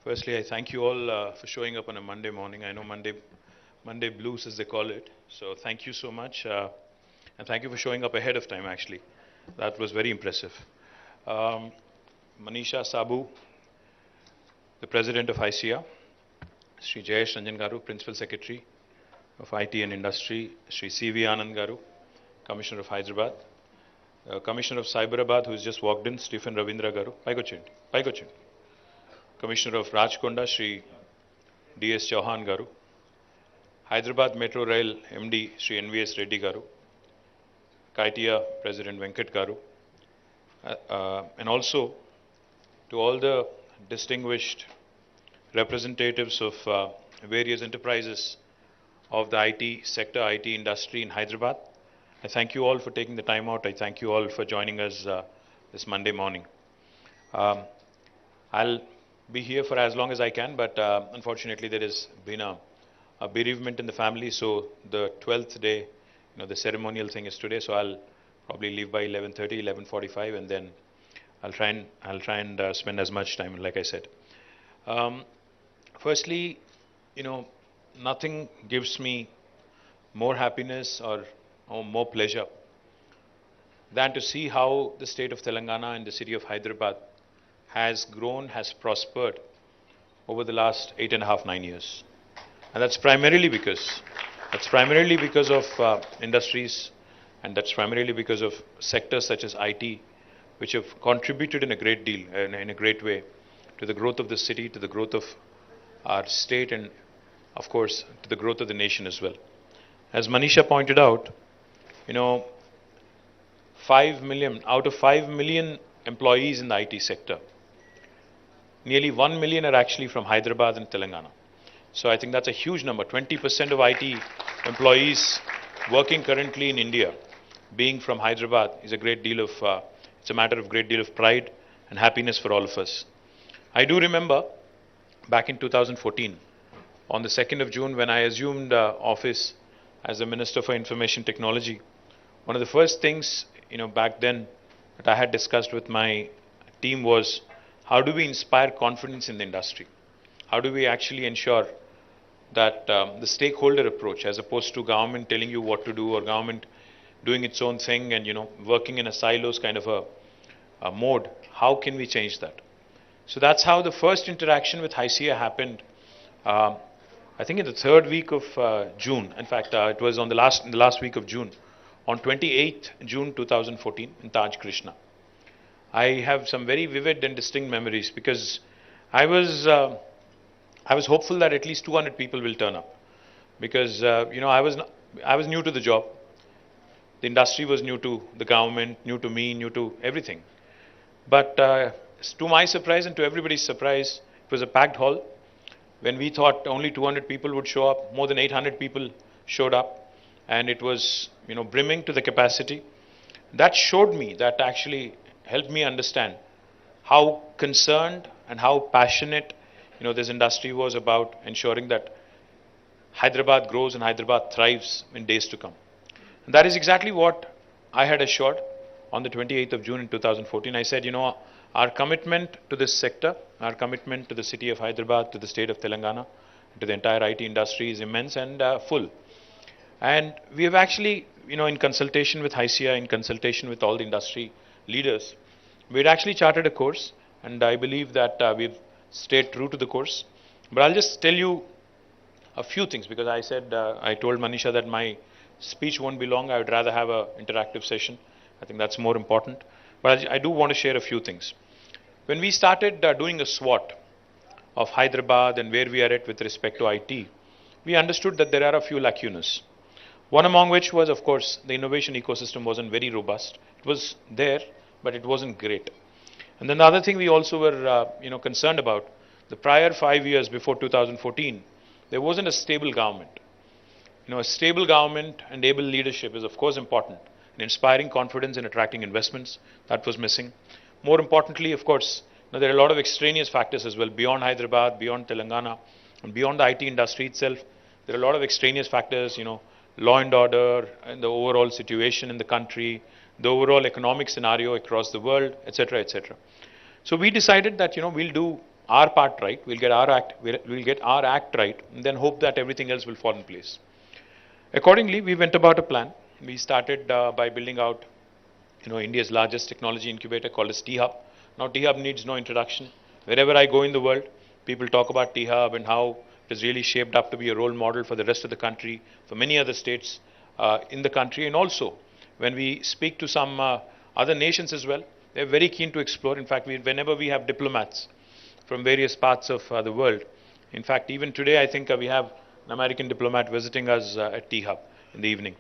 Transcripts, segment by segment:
Firstly, I thank you all for showing up on a Monday morning. I know Monday blues, as they call it. So thank you so much, and thank you for showing up ahead of time. Actually, that was very impressive. Um, Manisha Sabu, the president of ICIA, Sri Jayesh Ranjan Garu, principal secretary of IT and Industry, Sri C.V. Anand Garu, commissioner of Hyderabad, commissioner of Cyberabad, who has just walked in, Stephen Ravindra Garu. Paikochindi. Commissioner of Rajkonda, Sri D.S. Chauhan Garu, Hyderabad Metro Rail MD, Sri N.V.S. Reddy Garu, KTR President Venkat Garu, and also to all the distinguished representatives of various enterprises of the IT sector, IT industry in Hyderabad. I thank you all for taking the time out. I thank you all for joining us this Monday morning. I'll be here for as long as I can, but unfortunately there has been a bereavement in the family, so the 12th day, the ceremonial thing is today, so I'll probably leave by 11:30, 11:45, and then I'll try and spend as much time, like I said. Firstly, nothing gives me more happiness or more pleasure than to see how the state of Telangana and the city of Hyderabad has grown, has prospered over the last 8.5, 9 years. And that's primarily because of industries, and that's primarily because of sectors such as IT, which have contributed in a great deal, in a great way, to the growth of the city, to the growth of our state, and of course, to the growth of the nation as well. As Manisha pointed out, 5 million, out of 5 million employees in the IT sector, nearly 1 million are actually from Hyderabad and Telangana. So I think that's a huge number. 20% of IT employees working currently in India being from Hyderabad is a great deal of, it's a matter of great deal of pride and happiness for all of us. I do remember back in 2014, on the 2nd of June, when I assumed office as the Minister for Information Technology, one of the first things, back then that I had discussed with my team was, how do we inspire confidence in the industry? How do we actually ensure that the stakeholder approach, as opposed to government telling you what to do or government doing its own thing and working in a silos kind of a mode, how can we change that? So that's how the first interaction with ICIA happened. I think in the third week of June. In fact, it was in the last week of June, on 28th June 2014 in Taj Krishna. I have some very vivid and distinct memories because I was hopeful that at least 200 people will turn up, because I was new to the job. The industry was new to the government, new to me, new to everything. But to my surprise and to everybody's surprise, it was a packed hall. When we thought only 200 people would show up, more than 800 people showed up, and it was brimming to the capacity. That showed me, that actually helped me understand how concerned and how passionate this industry was about ensuring that Hyderabad grows and Hyderabad thrives in days to come. And that is exactly what I had assured on the 28th of June in 2014. I said, our commitment to this sector, our commitment to the city of Hyderabad, to the state of Telangana, to the entire IT industry is immense and full. And we have actually, in consultation with ICIA, in consultation with all the industry leaders, we had actually charted a course, and I believe that we've stayed true to the course. But I'll just tell you a few things, because I said, I told Manisha that my speech won't be long. I would rather have an interactive session. I think that's more important. But I do want to share a few things. When we started doing a SWOT of Hyderabad and where we are at with respect to IT, we understood that there are a few lacunas. One among which was, of course, the innovation ecosystem wasn't very robust. It was there, but it wasn't great. And then the other thing we also were concerned about, the prior 5 years before 2014, there wasn't a stable government. A stable government and able leadership is of course important in inspiring confidence and attracting investments. That was missing. More importantly, of course, there are a lot of extraneous factors as well, beyond Hyderabad, beyond Telangana, and beyond the IT industry itself. There are a lot of extraneous factors, law and order, and the overall situation in the country, the overall economic scenario across the world, etc., etc. So we decided that, we'll do our part right, we'll get our act right, and then hope that everything else will fall in place. Accordingly, we went about a plan. We started by building out, India's largest technology incubator called as T-Hub. Now, T-Hub needs no introduction. Wherever I go in the world, people talk about T-Hub and how it has really shaped up to be a role model for the rest of the country, for many other states in the country, and also when we speak to some other nations as well, they're very keen to explore. In fact, whenever we have diplomats from various parts of the world, in fact, even today, I think we have an American diplomat visiting us at T-Hub in the evening.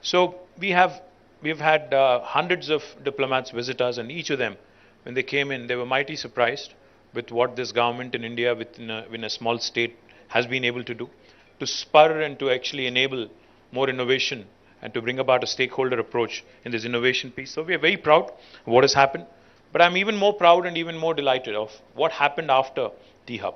So we've had hundreds of diplomats visit us, and each of them, when they came in, they were mighty surprised with what this government in India, within a small state, has been able to do, to spur and to actually enable more innovation and to bring about a stakeholder approach in this innovation piece. So we are very proud of what has happened, but I'm even more proud and even more delighted of what happened after T-Hub.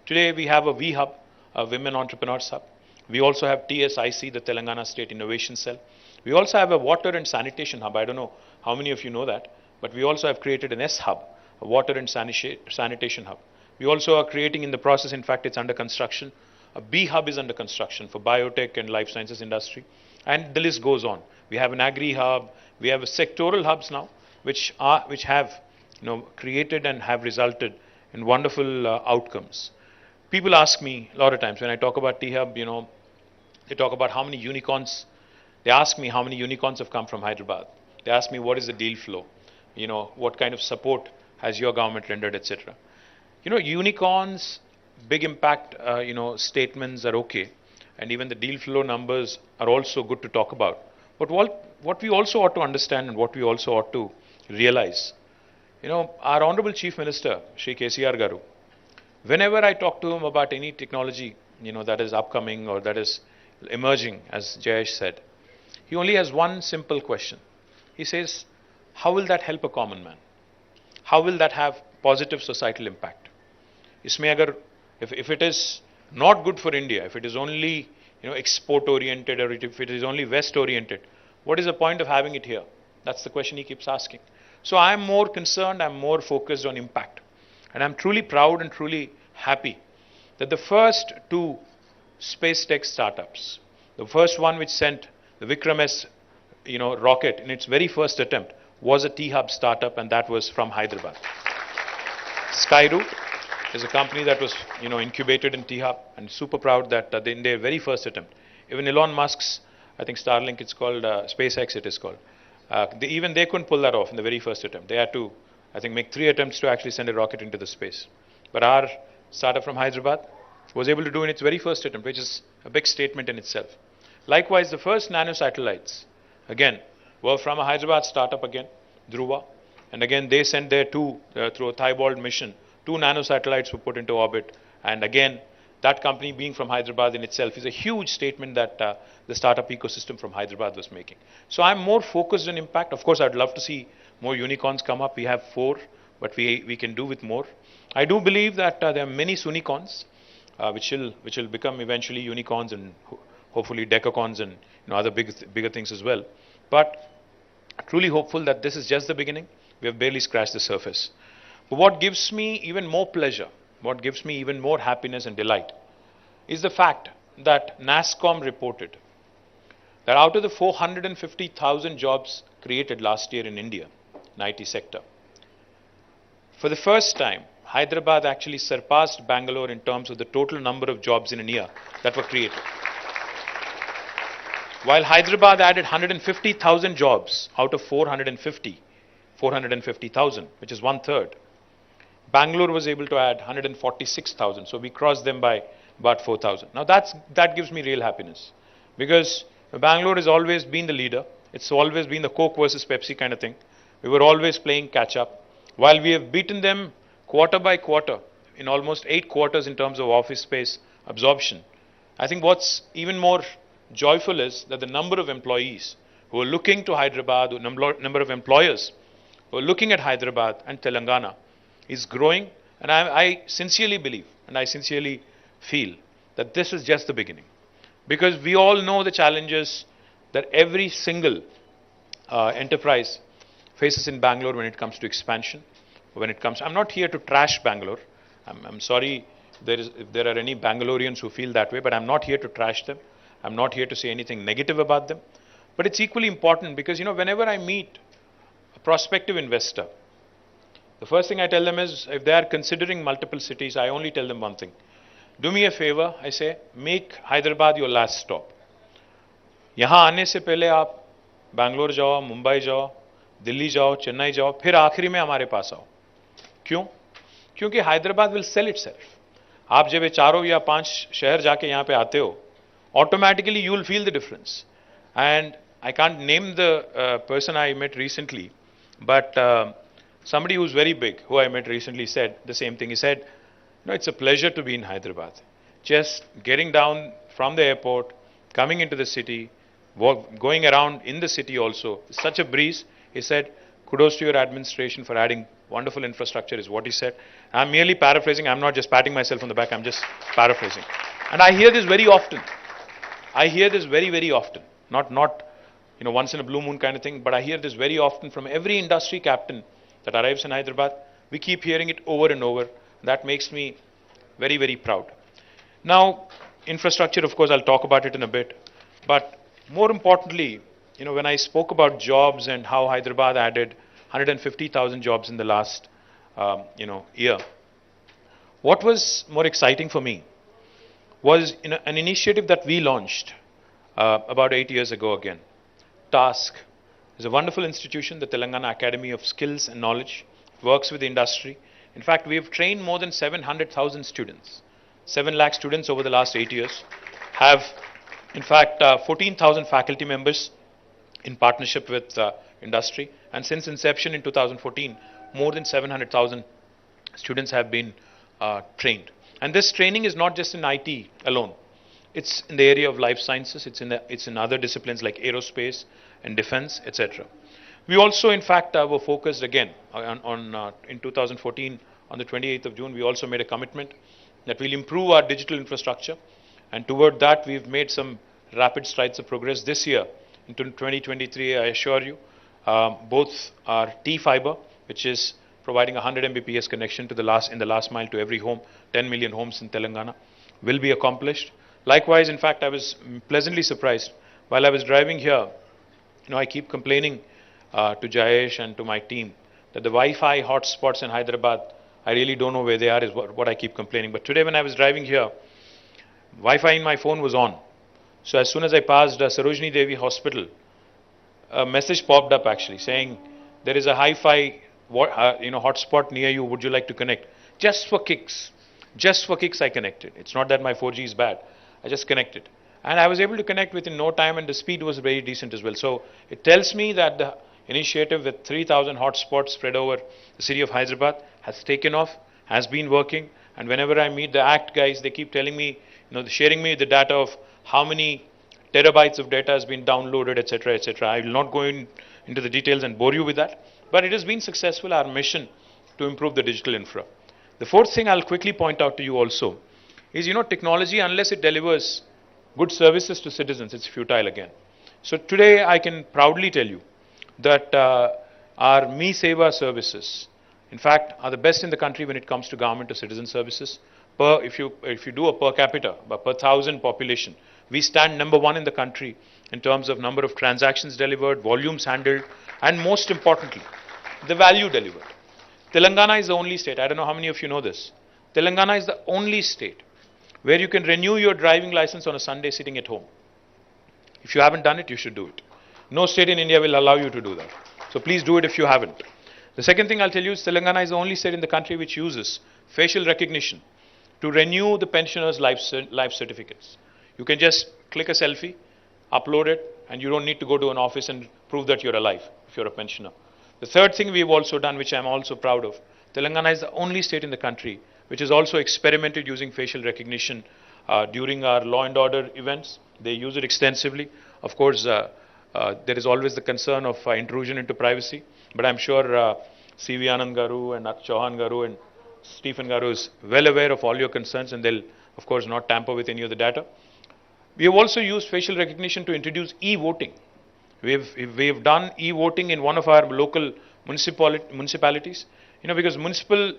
Today we have a V-Hub, a Women Entrepreneurs Hub. We also have TSIC, the Telangana State Innovation Cell. We also have a Water and Sanitation Hub. I don't know how many of you know that, but we also have created an S-Hub, a Water and Sanitation Hub. We also are creating in the process, in fact, it's under construction. A B-Hub is under construction for biotech and life sciences industry. And the list goes on. We have an Agri-Hub. We have sectoral hubs now, which have created and have resulted in wonderful outcomes. People ask me a lot of times when I talk about T-Hub, they talk about how many unicorns. They ask me how many unicorns have come from Hyderabad. They ask me what is the deal flow, what kind of support has your government rendered, etc. Unicorns, big impact, statements are okay, and even the deal flow numbers are also good to talk about. But what we also ought to understand and what we also ought to realize, our Honorable Chief Minister, Shri KTR Garu, whenever I talk to him about any technology, that is upcoming or that is emerging, as Jayesh said, he only has one simple question. He says, how will that help a common man? How will that have positive societal impact? If it is not good for India, if it is only export oriented, or if it is only West oriented, what is the point of having it here? That's the question he keeps asking. So I'm more concerned, I'm more focused on impact. And I'm truly proud and truly happy that the first two space tech startups, the first one which sent the Vikram S rocket in its very first attempt was a T-Hub startup, and that was from Hyderabad. Skyroot is a company that was incubated in T-Hub, and super proud that in their very first attempt, even Elon Musk's, I think Starlink it's called, SpaceX it is called, even they couldn't pull that off in the very first attempt. They had to, I think, make 3 attempts to actually send a rocket into the space. But our startup from Hyderabad was able to do in its very first attempt, which is a big statement in itself. Likewise, the first nanosatellites, again, were from a Hyderabad startup again, Dhruva. And again, they sent their through a Thibault mission, 2 nanosatellites were put into orbit. And again, that company being from Hyderabad in itself is a huge statement that the startup ecosystem from Hyderabad was making. So I'm more focused on impact. Of course, I'd love to see more unicorns come up. We have 4, but we can do with more. I do believe that there are many Sunicorns, which will become eventually unicorns and hopefully decacons and other bigger things as well. But truly hopeful that this is just the beginning. We have barely scratched the surface. But what gives me even more pleasure, what gives me even more happiness and delight, is the fact that NASSCOM reported that out of the 450,000 jobs created last year in India, in IT sector, for the first time, Hyderabad actually surpassed Bangalore in terms of the total number of jobs in a year that were created. While Hyderabad added 150,000 jobs out of 450,000, which is 1/3, Bangalore was able to add 146,000. So we crossed them by about 4,000. Now that gives me real happiness, because Bangalore has always been the leader. It's always been the Coke versus Pepsi kind of thing. We were always playing catch up. While we have beaten them quarter by quarter in almost 8 quarters in terms of office space absorption, I think what's even more joyful is that the number of employees who are looking to Hyderabad, the number of employers who are looking at Hyderabad and Telangana is growing. And I sincerely believe and I sincerely feel that this is just the beginning. Because we all know the challenges that every single enterprise faces in Bangalore when it comes to expansion. I'm not here to trash Bangalore. I'm sorry if there are any Bangaloreans who feel that way, but I'm not here to trash them. I'm not here to say anything negative about them. But it's equally important because, whenever I meet a prospective investor, the first thing I tell them is, if they are considering multiple cities, I only tell them one thing. Do me a favor, I say, make Hyderabad your last stop. यहाँ आने से पहले आप बैंगलोर जाओ, मुंबई जाओ, दिल्ली जाओ, चेन्नई जाओ, फिर आखिरी में हमारे पास आओ. क्यों? क्योंकि हैदराबाद विल सेल इटसेल्फ. आप जब ये 4 या 5 शहर जाके यहाँ पे आते हो, automatically you will feel the difference. And I can't name the person I met recently, but somebody who's very big, who I met recently, said the same thing. He said, it's a pleasure to be in Hyderabad. Just getting down from the airport, coming into the city, going around in the city also, such a breeze. He said, kudos to your administration for adding wonderful infrastructure, is what he said. I'm merely paraphrasing. I'm not just patting myself on the back. I'm just paraphrasing. And I hear this very often. I hear this very, very often. Not once in a blue moon kind of thing, but I hear this very often from every industry captain that arrives in Hyderabad. We keep hearing it over and over. That makes me very, very proud. Now, infrastructure, of course, I'll talk about it in a bit. But more importantly, when I spoke about jobs and how Hyderabad added 150,000 jobs in the last, year, what was more exciting for me was an initiative that we launched about 8 years ago again. TASK is a wonderful institution, the Telangana Academy of Skills and Knowledge. It works with the industry. In fact, we have trained more than 700,000 students. 7 lakh students over the last 8 years. Have, in fact, 14,000 faculty members in partnership with industry. And since inception in 2014, more than 700,000 students have been trained. And this training is not just in IT alone. It's in the area of life sciences. It's in other disciplines like aerospace and defense, etc. We also, in fact, were focused again in 2014, on the 28th of June, we also made a commitment that we'll improve our digital infrastructure. And toward that, we've made some rapid strides of progress this year. In 2023, I assure you, both our T-Fiber, which is providing 100 Mbps connection in the last mile to every home, 10 million homes in Telangana, will be accomplished. Likewise, in fact, I was pleasantly surprised. While I was driving here, I keep complaining to Jayesh and to my team that the Wi-Fi hotspots in Hyderabad, I really don't know where they are, is what I keep complaining. But today when I was driving here, Wi-Fi in my phone was on. So as soon as I passed Sarojini Devi Hospital, a message popped up actually saying, there is a hi-fi hotspot near you, would you like to connect? Just for kicks. Just for kicks I connected. It's not that my 4G is bad. I just connected. And I was able to connect within no time, and the speed was very decent as well. So it tells me that the initiative with 3,000 hotspots spread over the city of Hyderabad has taken off, has been working. And whenever I meet the ACT guys, they keep telling me, sharing me the data of how many terabytes of data has been downloaded, etc., etc. I will not go into the details and bore you with that. But it has been successful, our mission to improve the digital infra. The fourth thing I'll quickly point out to you also is, technology, unless it delivers good services to citizens, it's futile again. So today I can proudly tell you that our Me Seva services, in fact, are the best in the country when it comes to government to citizen services. If you do a per capita, per 1,000 population, we stand number 1 in the country in terms of number of transactions delivered, volumes handled, and most importantly, the value delivered. Telangana is the only state, I don't know how many of you know this, Telangana is the only state where you can renew your driving license on a Sunday sitting at home. If you haven't done it, you should do it. No state in India will allow you to do that. So please do it if you haven't. The second thing I'll tell you is Telangana is the only state in the country which uses facial recognition to renew the pensioners' life certificates. You can just click a selfie, upload it, and you don't need to go to an office and prove that you're alive if you're a pensioner. The third thing we've also done, which I'm also proud of, Telangana is the only state in the country which has also experimented using facial recognition during our law and order events. They use it extensively. Of course, there is always the concern of intrusion into privacy, but I'm sure C.V. Anand Garu and Chauhan Garu and Stephen Garu is well aware of all your concerns, and they'll, of course, not tamper with any of the data. We have also used facial recognition to introduce e-voting. We've done e-voting in one of our local municipalities. Because municipal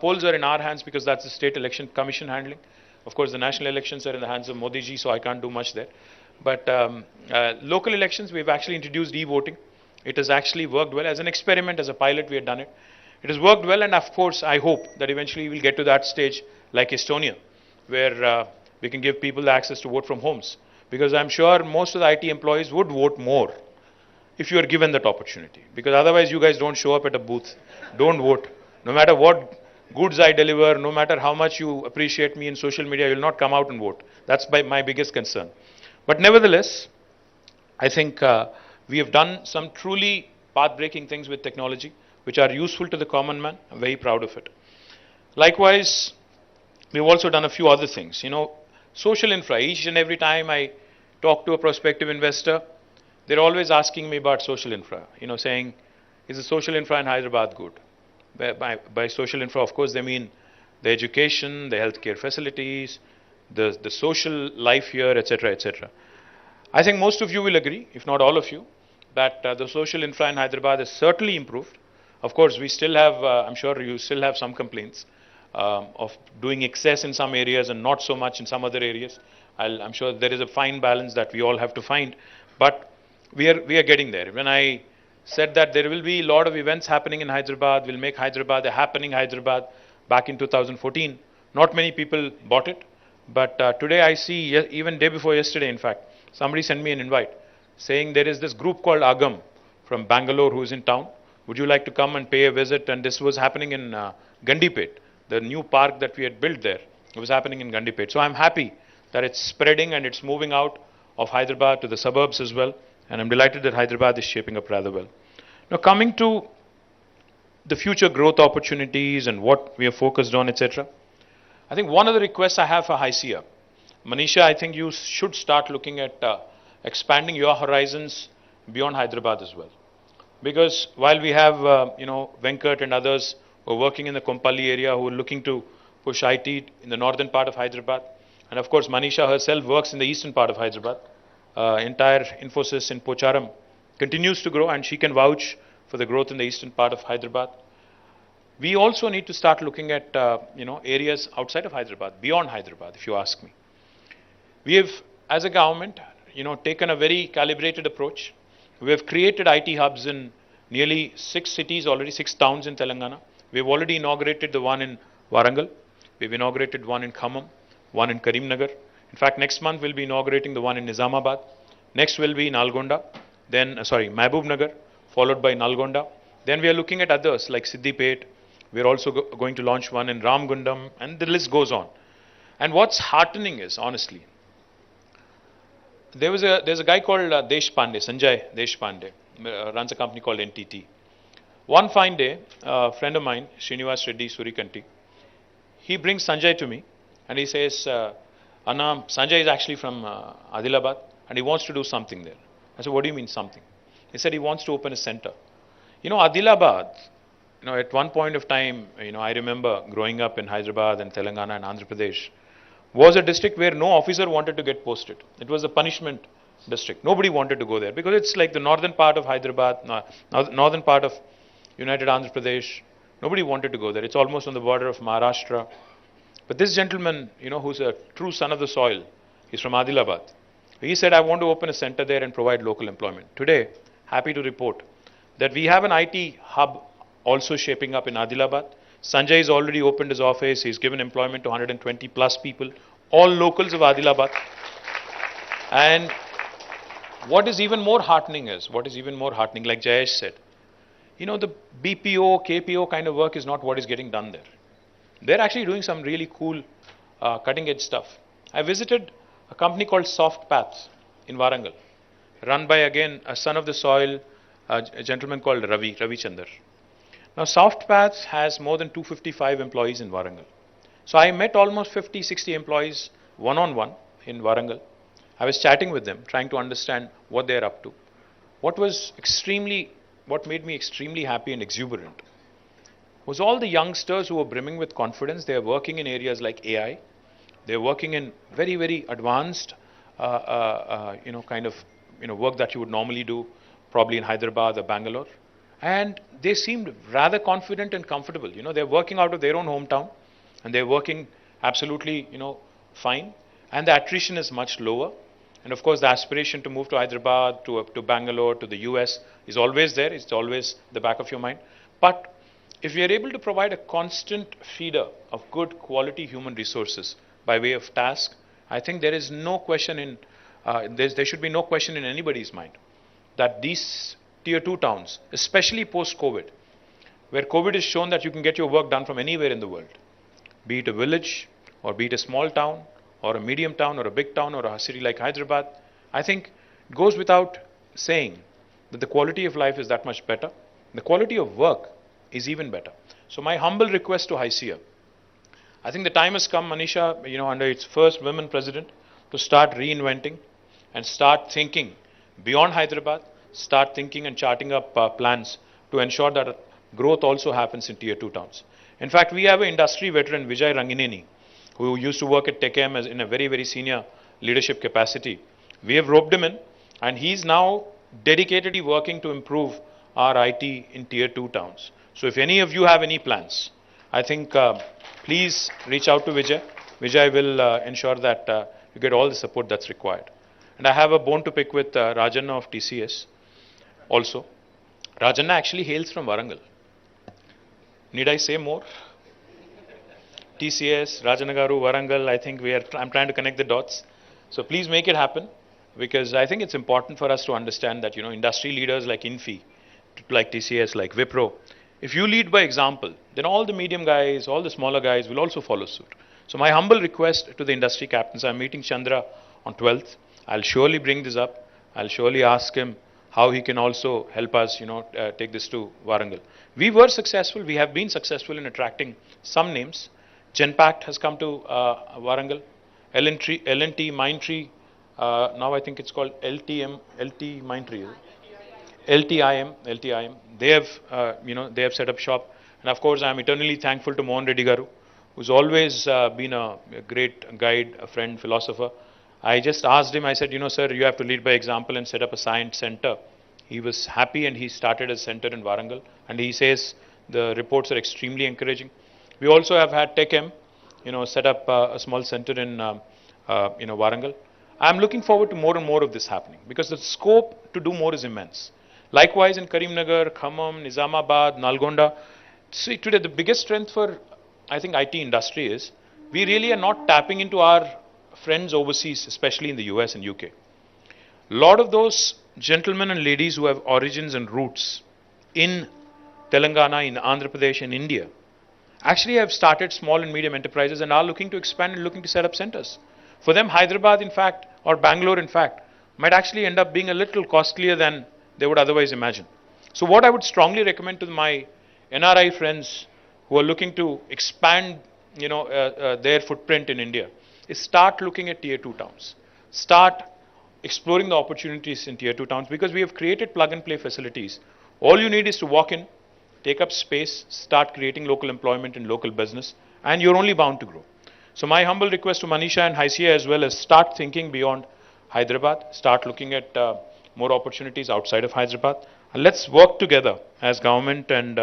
polls are in our hands because that's the state election commission handling. Of course, the national elections are in the hands of Modi ji, so I can't do much there. But local elections, we've actually introduced e-voting. It has actually worked well. As an experiment, as a pilot, we had done it. It has worked well, and of course, I hope that eventually we'll get to that stage like Estonia, where we can give people the access to vote from homes. Because I'm sure most of the IT employees would vote more if you are given that opportunity. Because otherwise, you guys don't show up at a booth, don't vote. No matter what goods I deliver, no matter how much you appreciate me in social media, you'll not come out and vote. That's my biggest concern. But nevertheless, I think we have done some truly path-breaking things with technology, which are useful to the common man. I'm very proud of it. Likewise, we've also done a few other things. Social infra. Each and every time I talk to a prospective investor, they're always asking me about social infra. Saying, is the social infra in Hyderabad good? By social infra, of course, they mean the education, the healthcare facilities, the social life here, etc., etc. I think most of you will agree, if not all of you, that the social infra in Hyderabad has certainly improved. Of course, we still have, I'm sure you still have some complaints of doing excess in some areas and not so much in some other areas. I'm sure there is a fine balance that we all have to find, but we are getting there. When I said that there will be a lot of events happening in Hyderabad, we'll make Hyderabad a happening Hyderabad back in 2014, not many people bought it, but today I see, even day before yesterday in fact, somebody sent me an invite saying there is this group called Agam from Bangalore who is in town. Would you like to come and pay a visit? And this was happening in Gandipet, the new park that we had built there. It was happening in Gandipet. So I'm happy that it's spreading and it's moving out of Hyderabad to the suburbs as well. And I'm delighted that Hyderabad is shaping up rather well. Now coming to the future growth opportunities and what we are focused on, etc. I think one of the requests I have for HICIA, Manisha, I think you should start looking at expanding your horizons beyond Hyderabad as well. Because while we have, Venkat and others who are working in the Kompally area who are looking to push IT in the northern part of Hyderabad, and of course Manisha herself works in the eastern part of Hyderabad, entire Infosys in Pocharam continues to grow and she can vouch for the growth in the eastern part of Hyderabad. We also need to start looking at, areas outside of Hyderabad, beyond Hyderabad, if you ask me. We have, as a government, taken a very calibrated approach. We have created IT hubs in nearly 6 cities already, 6 towns in Telangana. We have already inaugurated the one in Warangal. We've inaugurated one in Khammam, one in Karimnagar. In fact, next month we'll be inaugurating the one in Nizamabad. Next will be Nalgonda, then, Mahbub Nagar, followed by Nalgonda. Then we are looking at others like Siddipet. We're also going to launch one in Ramgundam, and the list goes on. And what's heartening is, honestly, there's a guy called Sanjay Deshpande, runs a company called NTT. One fine day, a friend of mine, Srinivas Reddy Surikanti, he brings Sanjay to me and he says, Anna, Sanjay is actually from Adilabad and he wants to do something there. I said, what do you mean something? He said he wants to open a center. Adilabad, at one point of time, I remember growing up in Hyderabad and Telangana and Andhra Pradesh, was a district where no officer wanted to get posted. It was a punishment district. Nobody wanted to go there because it's like the northern part of Hyderabad, northern part of United Andhra Pradesh. Nobody wanted to go there. It's almost on the border of Maharashtra. But this gentleman, who's a true son of the soil, he's from Adilabad. He said, I want to open a center there and provide local employment. Today, happy to report that we have an IT hub also shaping up in Adilabad. Sanjay has already opened his office. He's given employment to 120 plus people, all locals of Adilabad. And what is even more heartening, like Jayesh said, the BPO, KPO kind of work is not what is getting done there. They're actually doing some really cool, cutting edge stuff. I visited a company called Soft Paths in Warangal, run by, again, a son of the soil, a gentleman called Ravi Chandar. Now, Soft Paths has more than 255 employees in Warangal. So I met almost 50, 60 employees one-on-one in Warangal. I was chatting with them, trying to understand what they're up to. What made me extremely happy and exuberant was all the youngsters who were brimming with confidence. They are working in areas like AI. They're working in very, very advanced, work that you would normally do, probably in Hyderabad or Bangalore. And they seemed rather confident and comfortable. They're working out of their own hometown, and they're working absolutely, fine. And the attrition is much lower. And of course, the aspiration to move to Hyderabad, to Bangalore, to the US is always there. It's always the back of your mind. But if we are able to provide a constant feeder of good quality human resources by way of task, I think there is no question there should be no question in anybody's mind that these tier 2 towns, especially post-COVID, where COVID has shown that you can get your work done from anywhere in the world, be it a village or be it a small town or a medium town or a big town or a city like Hyderabad, I think it goes without saying that the quality of life is that much better. The quality of work is even better. So my humble request to HYCIA, I think the time has come, Manisha, under its first women president, to start reinventing and start thinking beyond Hyderabad, start thinking and charting up plans to ensure that growth also happens in tier 2 towns. In fact, we have an industry veteran, Vijay Rangineni, who used to work at TechM as in a very, very senior leadership capacity. We have roped him in, and he's now dedicatedly working to improve our IT in tier 2 towns. So if any of you have any plans, I think please reach out to Vijay. Vijay will ensure that you get all the support that's required. And I have a bone to pick with Rajanna of TCS also. Rajanna actually hails from Warangal. Need I say more? TCS, Rajanna Garu, Warangal, I think I'm trying to connect the dots. So please make it happen, because I think it's important for us to understand that, industry leaders like Infi, like TCS, like Wipro, if you lead by example, then all the medium guys, all the smaller guys will also follow suit. So my humble request to the industry captains, I'm meeting Chandra on 12th. I'll surely bring this up. I'll surely ask him how he can also help us, take this to Warangal. We were successful. We have been successful in attracting some names. Genpact has come to Warangal. L&T Mindtree, now I think it's called LT Mindtree. LTIM. They have set up shop. And of course, I'm eternally thankful to Mohan Reddy Garu, who's always been a great guide, a friend, philosopher. I just asked him, I said, sir, you have to lead by example and set up a science center. He was happy and he started a center in Warangal. And he says the reports are extremely encouraging. We also have had TechM, set up a small center in, Warangal. I'm looking forward to more and more of this happening, because the scope to do more is immense. Likewise in Karimnagar, Khammam, Nizamabad, Nalgonda. See, today the biggest strength for, I think, IT industry is we really are not tapping into our friends overseas, especially in the US and UK. A lot of those gentlemen and ladies who have origins and roots in Telangana, in Andhra Pradesh, and India, actually have started small and medium enterprises and are looking to expand and looking to set up centers. For them, Hyderabad, in fact, or Bangalore, in fact, might actually end up being a little costlier than they would otherwise imagine. So what I would strongly recommend to my NRI friends who are looking to expand, their footprint in India is start looking at tier 2 towns. Start exploring the opportunities in tier 2 towns, because we have created plug and play facilities. All you need is to walk in, take up space, start creating local employment and local business, and you're only bound to grow. So my humble request to Manisha and HYCIA as well is start thinking beyond Hyderabad, start looking at more opportunities outside of Hyderabad, and let's work together as government and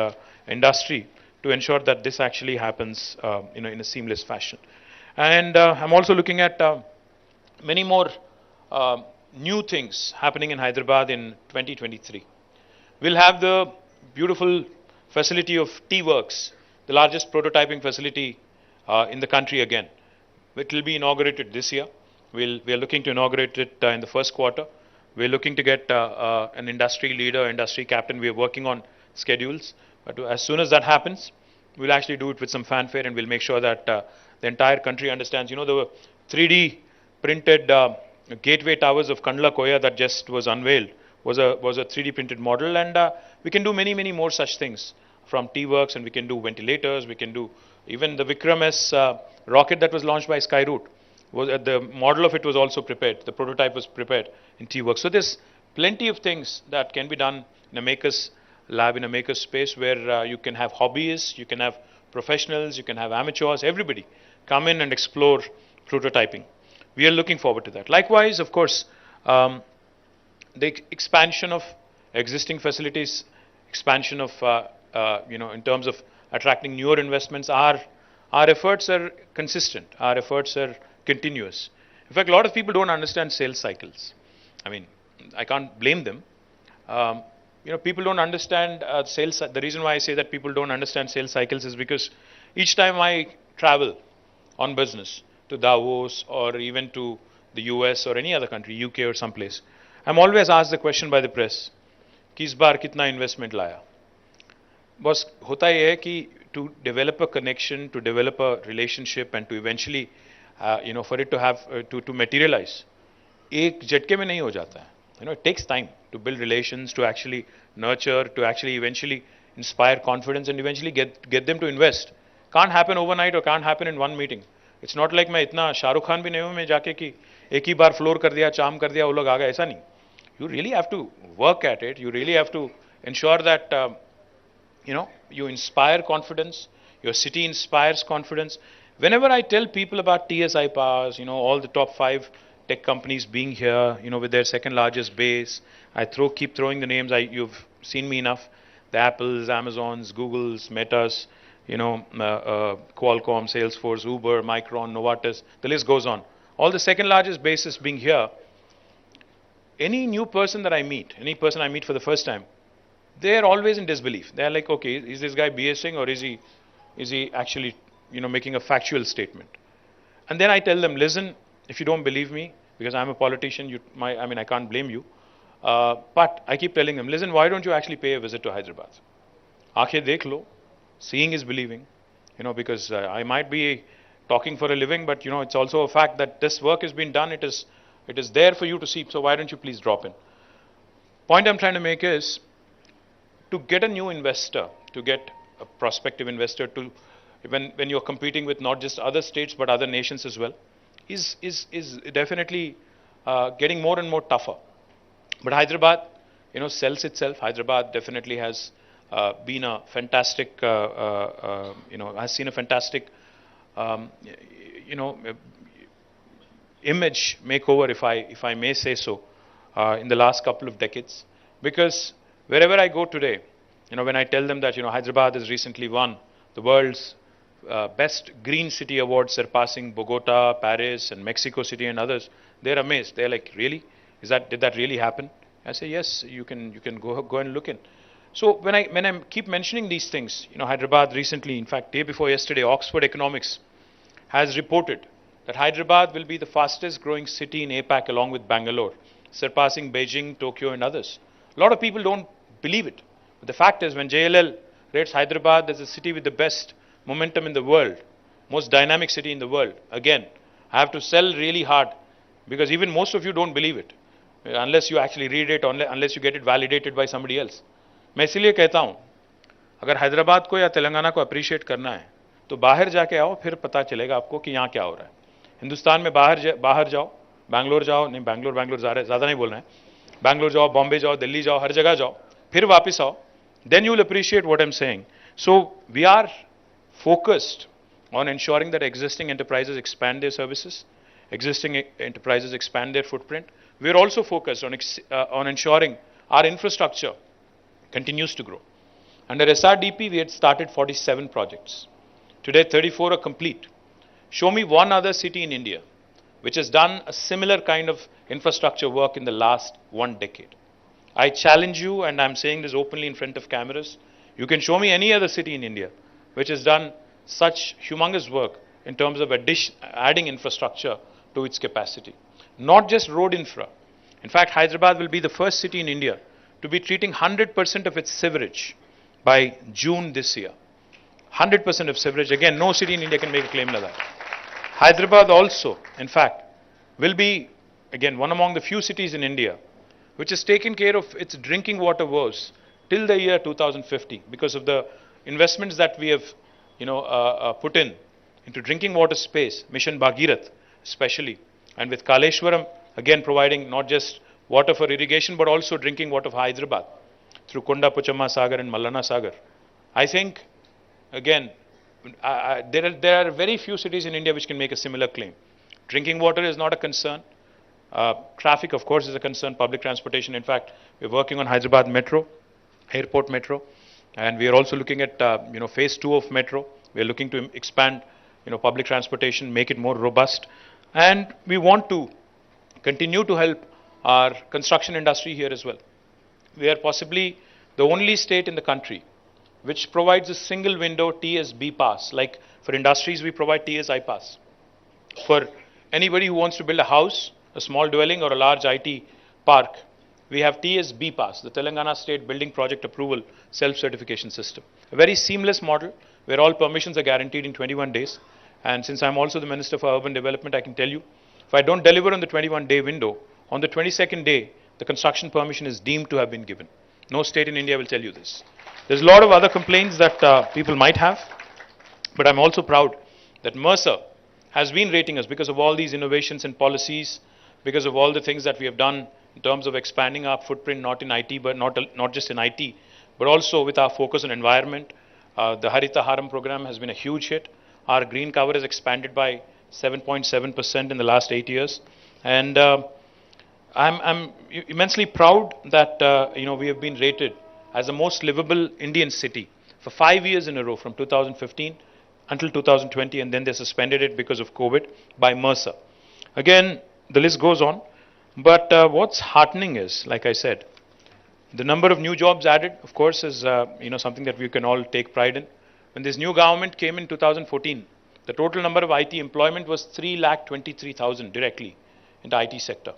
industry to ensure that this actually happens in a seamless fashion. And I'm also looking at many more new things happening in Hyderabad in 2023. We'll have the beautiful facility of T-Works, the largest prototyping facility in the country again. It will be inaugurated this year. We are looking to inaugurate it in the first quarter. We're looking to get an industry leader, industry captain. We are working on schedules. But as soon as that happens, we'll actually do it with some fanfare, and we'll make sure that the entire country understands. The 3D printed gateway towers of Kandla Koya that just was unveiled was a 3D printed model, and we can do many, many more such things from T-Works, and we can do ventilators, we can do even the Vikram S rocket that was launched by Skyroot. The model of it was also prepared, the prototype was prepared in T-Works. So there's plenty of things that can be done in a maker's lab, in a maker's space, where you can have hobbyists, you can have professionals, you can have amateurs, everybody come in and explore prototyping. We are looking forward to that. Likewise, of course, the expansion of existing facilities expansion of, in terms of attracting newer investments, our efforts are consistent. Our efforts are continuous. In fact, a lot of people don't understand sales cycles. I mean, I can't blame them. People don't understand sales. The reason why I say that people don't understand sales cycles is because each time I travel on business to Davos or even to the US or any other country, UK or someplace, I'm always asked the question by the press, कि इस बार कितना investment लाया? बस होता ये है कि to develop a connection, to develop a relationship, and to eventually, for it to have to materialize, एक झटके में नहीं हो जाता है. It takes time to build relations, to actually nurture, to actually eventually inspire confidence, and eventually get them to invest. Can't happen overnight or can't happen in one meeting. It's not like मैं इतना शाहरुख खान भी नहीं हूँ मैं जाके कि एक ही बार floor कर दिया, चाम कर दिया, वो लोग आ गए, ऐसा नहीं. You really have to work at it. You really have to ensure that you inspire confidence. Your city inspires confidence. Whenever I tell people about TSI Pass, all the top 5 tech companies being here, with their second largest base, I keep throwing the names. You've seen me enough. The Apples, Amazons, Googles, Metas, Qualcomm, Salesforce, Uber, Micron, Novartis. The list goes on. All the second largest bases being here. Any new person that I meet, any person I meet for the first time, they are always in disbelief. They are like, okay, is this guy BSing or is he actually, making a factual statement? And then I tell them, listen, if you don't believe me, because I'm a politician, I can't blame you. But I keep telling them, listen, why don't you actually pay a visit to Hyderabad? Aakhe dekh lo. Seeing is believing, because I might be talking for a living, but it's also a fact that this work has been done. It is there for you to see. So why don't you please drop in? Point I'm trying to make is to get a new investor, to get a prospective investor, to when you're competing with not just other states but other nations as well, is definitely getting more and more tougher. But Hyderabad, sells itself. Hyderabad definitely has been a fantastic, has seen a fantastic, image makeover, if I may say so, in the last couple of decades. Because wherever I go today, when I tell them that, Hyderabad has recently won the world's best green city award, surpassing Bogota, Paris, and Mexico City and others, they're amazed. They're like, really? Did that really happen? I say, yes, you can go and look in. So when I keep mentioning these things, Hyderabad recently, in fact, day before yesterday, Oxford Economics has reported that Hyderabad will be the fastest growing city in APAC along with Bangalore, surpassing Beijing, Tokyo, and others. A lot of people don't believe it. But the fact is, when JLL rates Hyderabad as the city with the best momentum in the world, most dynamic city in the world, again, I have to sell really hard, because even most of you don't believe it, unless you actually read it, unless you get it validated by somebody else. मैं इसलिए कहता हूँ, अगर हैदराबाद को या तेलंगाना को appreciate करना है, तो बाहर जाके आओ, फिर पता चलेगा आपको कि यहाँ क्या हो रहा है. हिंदुस्तान में बाहर जाओ, बैंगलोर जाओ, नहीं बैंगलोर ज़्यादा नहीं बोल रहे हैं, बैंगलोर जाओ, बॉम्बे जाओ, दिल्ली जाओ, हर जगह जाओ, फिर वापस आओ, then you will appreciate what I'm saying. So we are focused on ensuring that existing enterprises expand their services, existing enterprises expand their footprint. We are also focused on ensuring our infrastructure continues to grow. Under SRDP, we had started 47 projects. Today, 34 are complete. Show me one other city in India which has done a similar kind of infrastructure work in the last 1 decade. I challenge you, and I'm saying this openly in front of cameras, you can show me any other city in India which has done such humongous work in terms of adding infrastructure to its capacity. Not just road infra. In fact, Hyderabad will be the first city in India to be treating 100% of its sewerage by June this year. 100% of sewerage. Again, no city in India can make a claim like that. Hyderabad also, in fact, will be, again, one among the few cities in India which has taken care of its drinking water woes till the year 2050 because of the investments that we have, put into drinking water space, Mission Bhagirath especially, and with Kaleshwaram, again, providing not just water for irrigation, but also drinking water for Hyderabad through Konda Puchamma Sagar and Mallana Sagar. I think, again, there are very few cities in India which can make a similar claim. Drinking water is not a concern. Traffic, of course, is a concern. Public transportation. In fact, we're working on Hyderabad Metro. airport metro, and we are also looking at phase 2 of metro. We are looking to expand public transportation, make it more robust, and we want to continue to help our construction industry here as well. We are possibly the only state in the country which provides a single window TSB pass. Like for industries, we provide TSI pass. For anybody who wants to build a house, a small dwelling, or a large IT park, we have TSB pass, the Telangana State Building Project Approval Self-Certification System. A very seamless model where all permissions are guaranteed in 21 days. And since I'm also the Minister for Urban Development, I can tell you, if I don't deliver on the 21-day window, on the 22nd day, the construction permission is deemed to have been given. No state in India will tell you this. There's a lot of other complaints that people might have, but I'm also proud that Mercer has been rating us because of all these innovations and policies, because of all the things that we have done in terms of expanding our footprint, not in IT, but not just in IT, but also with our focus on environment. The Harita Haram program has been a huge hit. Our green cover has expanded by 7.7% in the last 8 years. And I'm immensely proud that we have been rated as the most livable Indian city for 5 years in a row, from 2015 until 2020, and then they suspended it because of COVID by Mercer. Again, the list goes on, but what's heartening is, like I said, the number of new jobs added, of course, is something that we can all take pride in. When this new government came in 2014, the total number of IT employment was 3,23,000 directly in the IT sector.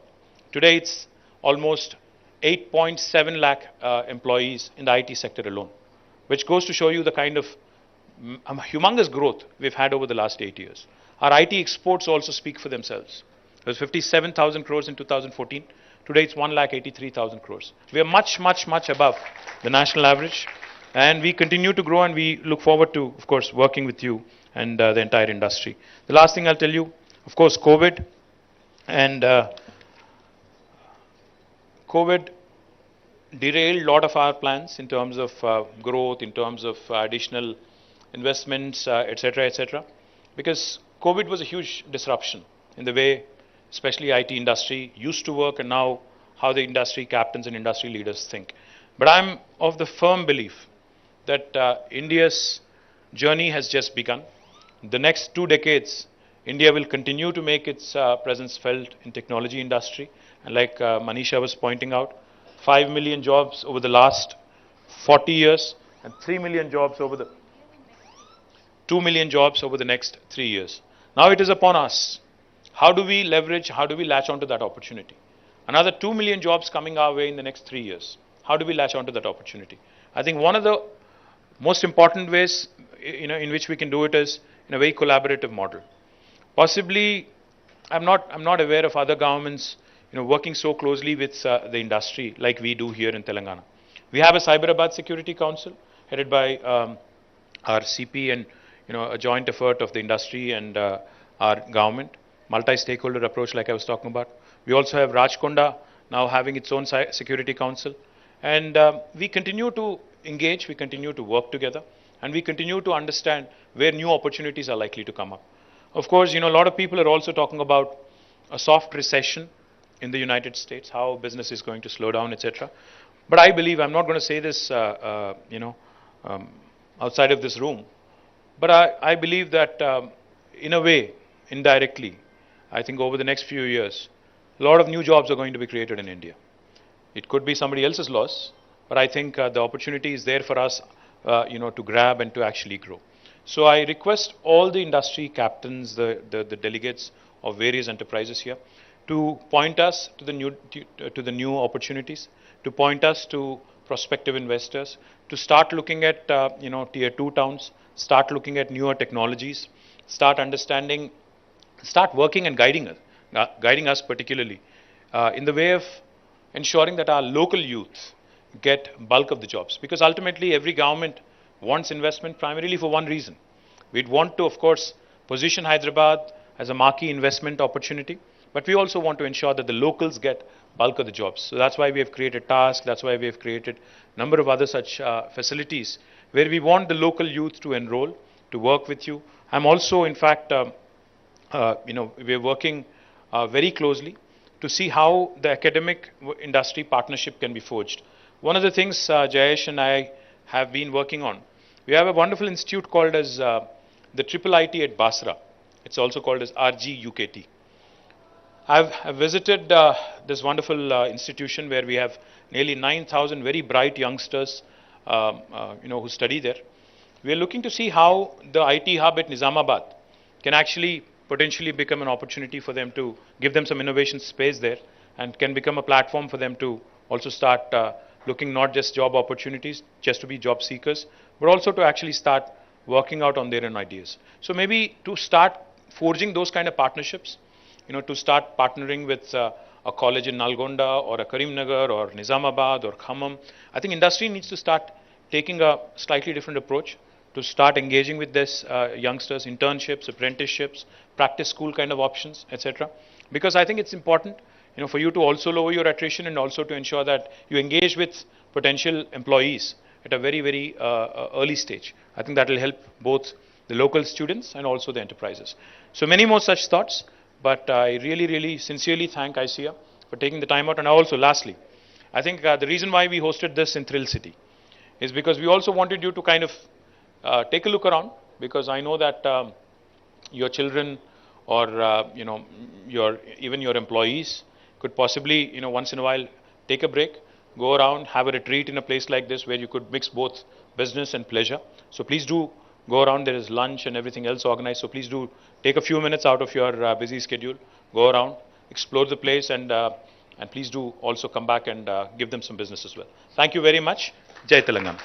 Today, it's almost 8.7 lakh employees in the IT sector alone, which goes to show you the kind of humongous growth we've had over the last 8 years. Our IT exports also speak for themselves. It was 57,000 crores in 2014. Today, it's 1,83,000 crores. We are much, much, much above the national average. And we continue to grow, and we look forward to, of course, working with you and the entire industry. The last thing I'll tell you, of course, COVID. And COVID derailed a lot of our plans in terms of growth, in terms of additional investments, etc., because COVID was a huge disruption in the way, especially IT industry used to work, and now how the industry captains and industry leaders think. But I'm of the firm belief that India's journey has just begun. The next 2 decades, India will continue to make its presence felt in technology industry. And like Manisha was pointing out, 5 million jobs over the last 40 years, and 3 million jobs over the 2 million jobs over the next 3 years. Now it is upon us. How do we leverage, how do we latch onto that opportunity? Another 2 million jobs coming our way in the next 3 years. How do we latch onto that opportunity? I think one of the most important ways in which we can do it is in a very collaborative model. Possibly, I'm not aware of other governments working so closely with the industry like we do here in Telangana. We have a Cyberabad Security Council headed by our CP, and a joint effort of the industry and our government, multi-stakeholder approach like I was talking about. We also have Rajkonda now having its own security council, and we continue to engage, we continue to work together, and we continue to understand where new opportunities are likely to come up. Of course, a lot of people are also talking about a soft recession in the United States, how business is going to slow down, etc. But I believe, I'm not going to say this, outside of this room, but I believe that in a way, indirectly, I think over the next few years, a lot of new jobs are going to be created in India. It could be somebody else's loss, but I think the opportunity is there for us, to grab and to actually grow. So I request all the industry captains, the delegates of various enterprises here, to point us to the new opportunities, to point us to prospective investors, to start looking at tier 2 towns, start looking at newer technologies, start understanding, start working and guiding us particularly in the way of ensuring that our local youth get bulk of the jobs. Because ultimately every government wants investment primarily for one reason. We'd want to, of course, position Hyderabad as a marquee investment opportunity, but we also want to ensure that the locals get bulk of the jobs. So that's why we have created tasks, that's why we have created a number of other such facilities where we want the local youth to enroll, to work with you. I'm also, in fact, we're working very closely to see how the academic industry partnership can be forged. One of the things Jayesh and I have been working on, we have a wonderful institute called as the Triple IT at Basra. It's also called as RGUKT. I've visited this wonderful institution where we have nearly 9,000 very bright youngsters, who study there. We are looking to see how the IT hub at Nizamabad can actually potentially become an opportunity for them to give them some innovation space there, and can become a platform for them to also start looking not just job opportunities, just to be job seekers, but also to actually start working out on their own ideas. So maybe to start forging those kind of partnerships, to start partnering with a college in Nalgonda or a Karimnagar or Nizamabad or Khammam. I think industry needs to start taking a slightly different approach to start engaging with this youngsters, internships, apprenticeships, practice school kind of options, etc. Because I think it's important, for you to also lower your attrition and also to ensure that you engage with potential employees at a very, very early stage. I think that will help both the local students and also the enterprises. So many more such thoughts. But I really, really sincerely thank ICEA for taking the time out. And also, lastly, I think the reason why we hosted this in Thrill City is because we also wanted you to kind of take a look around, because I know that your children or even your employees could possibly once in a while take a break, go around, have a retreat in a place like this where you could mix both business and pleasure. So please do go around. There is lunch and everything else organized. So please do take a few minutes out of your busy schedule, go around, explore the place, and please do also come back and give them some business as well. Thank you very much. Jai Telangana.